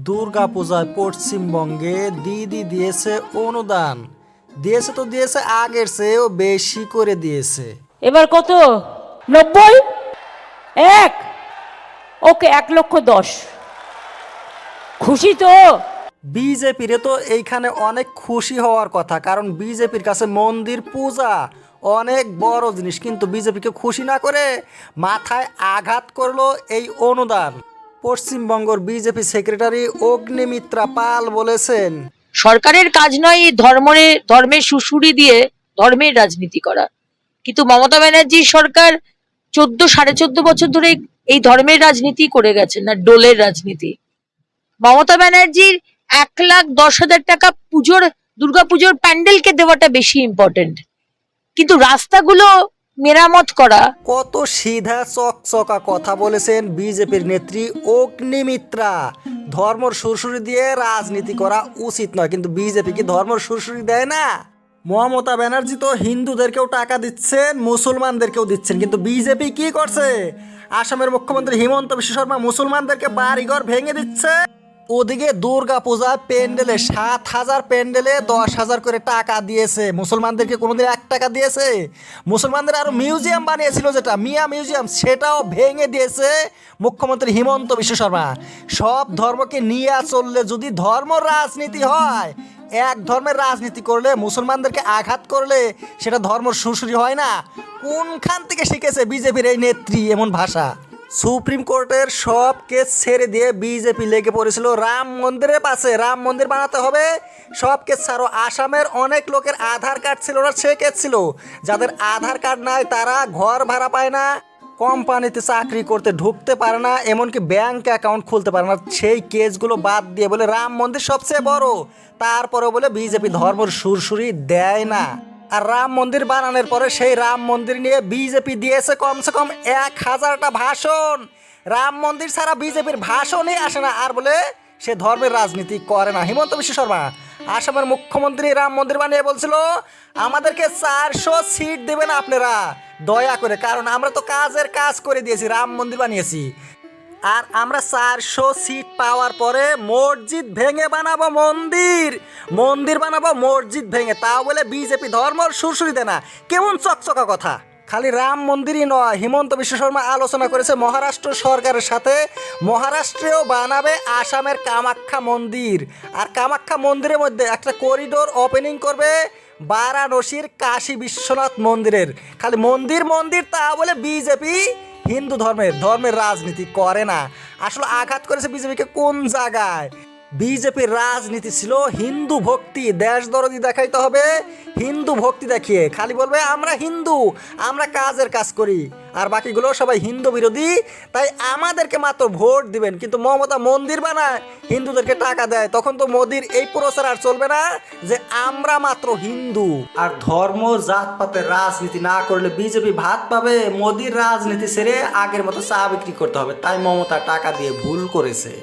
দুর্গাপূজায় পশ্চিমবঙ্গে দিদি দিয়েছে অনুদান। দিয়েছে তো দিয়েছে, আগের চেয়েও বেশি করে দিয়েছে। এবার কত? 90? এক? ওকে, 1,10,000। খুশি তো? বিজেপির তো এইখানে অনেক খুশি হওয়ার কথা, কারণ বিজেপির কাছে মন্দির পূজা অনেক বড় জিনিস, কিন্তু বিজেপিকে খুশি না করে মাথায় আঘাত করলো এই অনুদান। পশ্চিমবঙ্গের বিজেপি সেক্রেটারি অগ্নিমিত্রা পাল বলেছেন, সরকারের কাজ নয় এই ধর্মের সুশুরি দিয়ে ধর্মের রাজনীতি করা, কিন্তু মমতা ব্যানার্জির সরকার 14-14.5 বছর ধরে এই ধর্মের রাজনীতি করে গেছে, না ডোলের রাজনীতি। মমতা ব্যানার্জির 1,10,000 টাকা দুর্গাপুজোর প্যান্ডেলকে দেওয়াটা বেশি ইম্পর্টেন্ট, কিন্তু রাস্তাগুলো মেরামত করা। কত সিধা চকচকা কথা বলেছেন বিজেপির নেত্রী অগ্নিমিত্রা। ধর্মর সুরসুরি দিয়ে রাজনীতি করা উচিত নয়, কিন্তু বিজেপি কি ধর্মর সুরসুরি দেয় না? মমতা ব্যানার্জি তো হিন্দুদেরকেও টাকা দিচ্ছেন, মুসলমানদেরকেও দিচ্ছেন, কিন্তু বিজেপি কি করছে? আসামের মুখ্যমন্ত্রী হিমন্ত বিশ্ব শর্মা মুসলমানদেরকে বাড়িঘর ভেঙে দিচ্ছে। ওদিকে দুর্গা পূজা প্যান্ডেলে 7,000 প্যান্ডেলে 10,000 করে টাকা দিয়েছে। মুসলমানদেরকে কোনোদিন 1 টাকা দিয়েছে? মুসলমানদের আরো মিউজিয়াম বানিয়েছিল, যেটা মিয়া মিউজিয়াম, সেটাও ভেঙে দিয়েছে মুখ্যমন্ত্রী হিমন্ত বিশ্ব শর্মা। সব ধর্মকে নিয়ে চললে যদি ধর্ম রাজনীতি হয়, এক ধর্মের রাজনীতি করলে, মুসলমানদেরকে আঘাত করলে সেটা ধর্মর সুরসুরি হয় না? কোনখান থেকে শিখেছে বিজেপির এই নেত্রী এমন ভাষা? সুপ্রিম কোর্টের সব কেস ছেড়ে দিয়ে বিজেপি লেগে পড়েছিল রাম মন্দিরের পাশে। রাম মন্দির বানাতে হবে, সব কেস ছাড়ো। আসামের অনেক লোকের আধার কার্ড ছিল না, সে কেস ছিল। যাদের আধার কার্ড নাই তারা ঘর ভাড়া পায় না, কোম্পানিতে চাকরি করতে ঢুকতে পারে না, এমনকি ব্যাংক অ্যাকাউন্ট খুলতে পারে না। সেই কেসগুলো বাদ দিয়ে বলে রাম মন্দির সবচেয়ে বড়, তারপরে বলে বিজেপি ধর্মের সুরসুরি দেয় না। আর রাম মন্দির বানানোর পরে সেই রাম মন্দির নিয়ে বিজেপি দিয়েছে কমসে কম 1,000টা ভাষণ। রাম মন্দির ছাড়া বিজেপির ভাষণই আসে না, আর বলে সে ধর্মের রাজনীতি করে না। হিমন্ত বিশ্ব শর্মা আসামের মুখ্যমন্ত্রী রাম মন্দির বানিয়ে বলছিল, আমাদেরকে 400 সিট দেবেন আপনারা দয়া করে, কারণ আমরা তো কাজ করে দিয়েছি, রাম মন্দির বানিয়েছি। আর আমরা 400 সিট পাওয়ার পরে মসজিদ ভেঙে বানাবো মন্দির, মন্দির বানাবো মসজিদ ভেঙে। তাও বলে বিজেপি ধর্মর সুরসুরি দেয় না। কেমন চকচকা কথা! খালি রাম মন্দিরই নয়, হিমন্ত বিশ্ব শর্মা আলোচনা করেছে মহারাষ্ট্র সরকারের সাথে। মহারাষ্ট্রেও বানাবে আসামের কামাখ্যা মন্দির, আর কামাখ্যা মন্দিরের মধ্যে একটা করিডোর ওপেনিং করবে বারাণসীর কাশী বিশ্বনাথ মন্দিরের। খালি মন্দির মন্দির, তা বলে বিজেপি হিন্দু ধর্মের রাজনীতি করে না। আসলে আঘাত করেছে বিজেপিকে কোন জায়গায়? বিজেপির রাজনীতি ছিল হিন্দু ভক্তি, দেশ দরদি দেখাইতে হবে, হিন্দু ভক্তি দেখিয়ে খালি বলবে আমরা হিন্দু, আমরা কাজ করি, আর বাকিগুলো সবাই হিন্দু বিরোধী, তাই আমাদেরকে মাত্র ভোট দিবেন। কিন্তু মমতা মন্দির বানায়, হিন্দুদেরকে টাকা দেয়, তখন তো মোদির এই প্রচার আর চলবে না যে আমরা মাত্র হিন্দু। আর ধর্ম জাতপাতের রাজনীতি না করলে বিজেপি ভাত পাবে। মোদির রাজনীতি ছেড়ে আগের মতো চা বিক্রি করতে হবে, তাই মমতা টাকা দিয়ে ভুল করেছে।